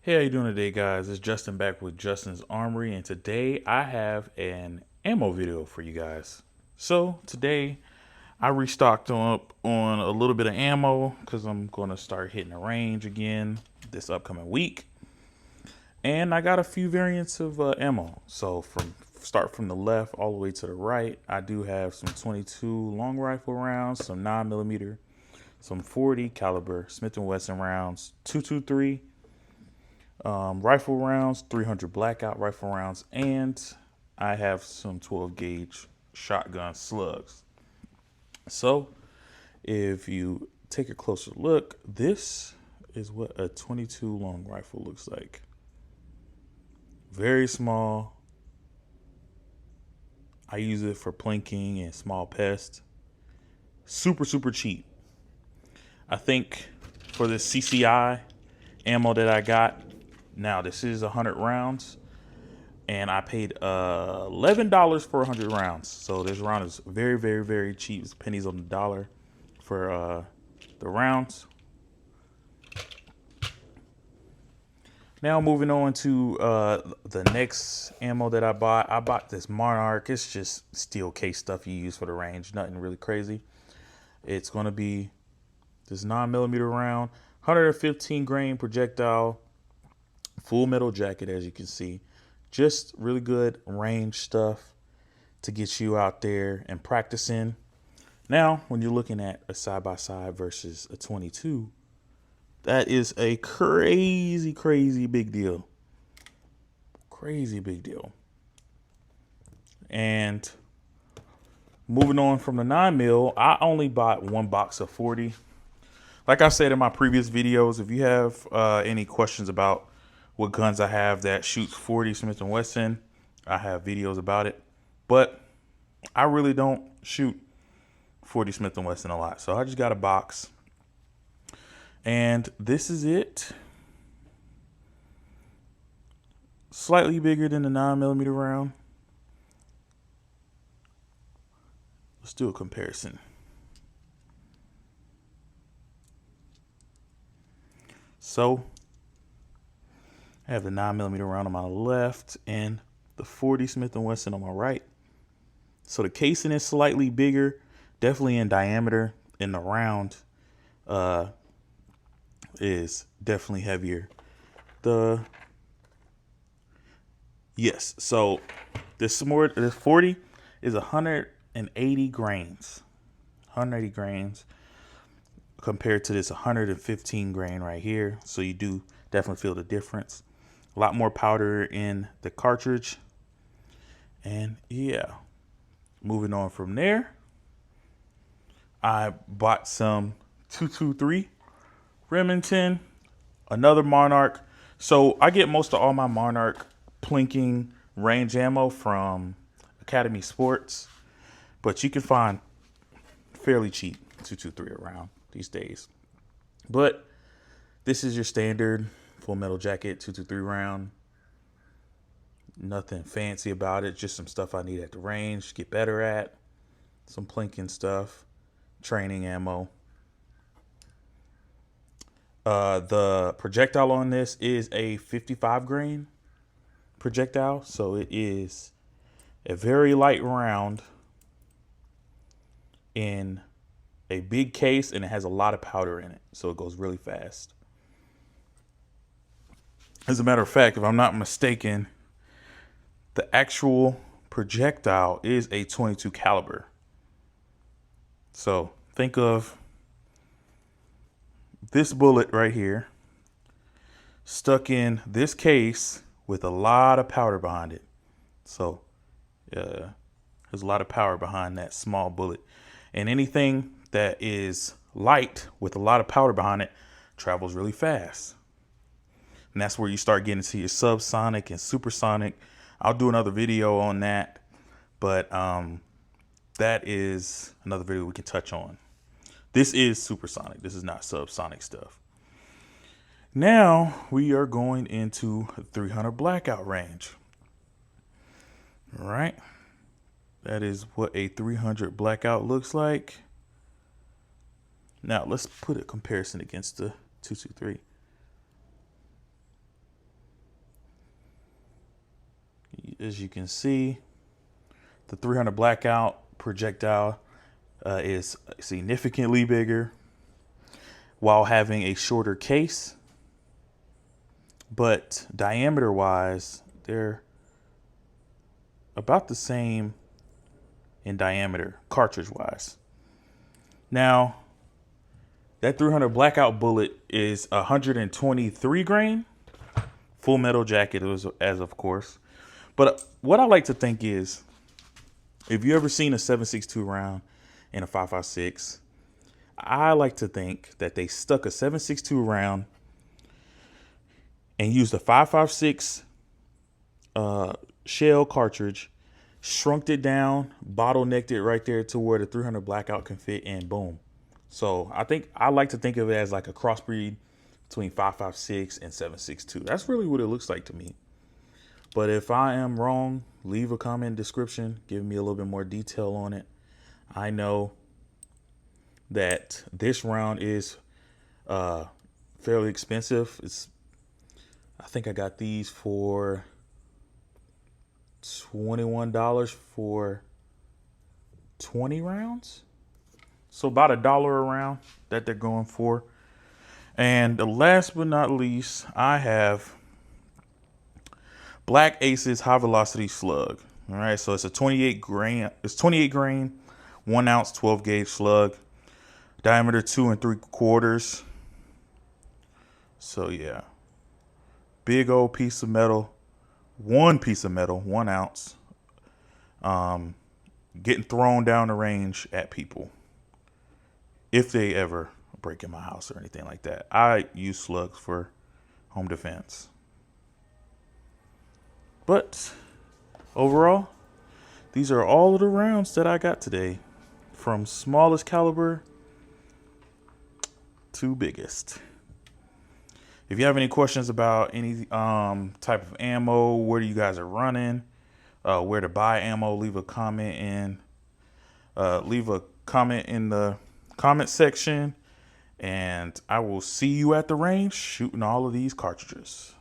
Hey, how you doing today, guys? It's Justin back with Justin's Armory, and today I have an ammo video for you guys. So today I restocked on a little bit of ammo because I'm going to start hitting the range again this upcoming week, and I got a few variants of ammo. So from the left all the way to the right, I do have some 22 long rifle rounds, some 9mm, some 40 caliber Smith & Wesson rounds, 223. Rifle rounds, 300 blackout rifle rounds, and I have some 12 gauge shotgun slugs. So if you take a closer look, this is what a 22 long rifle looks like. Very small. I use it for plinking and small pests. Super cheap. I think for this CCI ammo that I got, now this is 100 rounds, and I paid $11 for 100 rounds. So this round is very cheap. It's pennies on the dollar for the rounds. Now moving on to the next ammo that I bought. I bought this Monarch. It's just steel case stuff you use for the range. Nothing really crazy. It's going to be this 9mm round, 115 grain projectile, full metal jacket, as you can see. Just really good range stuff to get you out there and practicing. Now, when you're looking at a side-by-side versus a 22, that is a crazy big deal. Crazy big deal. And moving on from the 9mm, I only bought one box of 40. Like I said in my previous videos, if you have any questions about what guns I have that shoots 40 Smith & Wesson, I have videos about it. But I really don't shoot 40 Smith & Wesson a lot, so I just got a box. And this is it. Slightly bigger than the 9mm round. Let's do a comparison. So I have the 9mm round on my left and the 40 Smith & Wesson on my right. So the casing is slightly bigger, definitely in diameter, and the round is definitely heavier. So this 40 is 180 grains. 180 grains compared to this 115 grain right here. So you do definitely feel the difference. A lot more powder in the cartridge. And yeah, moving on from there, I bought some 223 Remington, another Monarch. So I get most of all my Monarch plinking range ammo from Academy Sports, but you can find fairly cheap 223 around these days. But this is your standard full metal jacket 223 round. Nothing fancy about it, just some stuff I need at the range to get better at. Some plinking stuff, training ammo. The projectile on this is a 55 grain projectile, so it is a very light round in a big case, and it has a lot of powder in it, so it goes really fast. As a matter of fact, if I'm not mistaken, the actual projectile is a 22 caliber. So think of this bullet right here stuck in this case with a lot of powder behind it. So there's a lot of power behind that small bullet. And anything that is light with a lot of powder behind it travels really fast. And that's where you start getting to your subsonic and supersonic. I'll do another video on that, but that is another video we can touch on. This is supersonic. This is not subsonic stuff. Now we are going into 300 blackout range. All right. That is what a 300 blackout looks like. Now let's put a comparison against the 223. As you can see, the 300 blackout projectile is significantly bigger while having a shorter case, but diameter wise, they're about the same in diameter, cartridge wise. Now, that 300 blackout bullet is 123 grain, full metal jacket, as of course. But what I like to think is, if you ever seen a 7.62 round in a 5.56, I like to think that they stuck a 7.62 round and used a 5.56 shell cartridge, shrunk it down, bottlenecked it right there to where the 300 blackout can fit, and boom. So I like to think of it as like a crossbreed between 5.56 and 7.62. That's really what it looks like to me. But if I am wrong, leave a comment description, give me a little bit more detail on it. I know that this round is fairly expensive. I think I got these for $21 for 20 rounds. So about $1 a round that they're going for. And last but not least, I have Black Aces High Velocity Slug. All right, so it's a 28 grain. It's 28 grain, 1 ounce, 12 gauge slug, diameter 2 3/4. So yeah, big old piece of metal, one piece of metal, 1 ounce, getting thrown down the range at people if they ever break in my house or anything like that. I use slugs for home defense. But overall, these are all of the rounds that I got today, from smallest caliber to biggest. If you have any questions about any type of ammo, where you guys are running, where to buy ammo, leave a comment in the comment section, and I will see you at the range shooting all of these cartridges.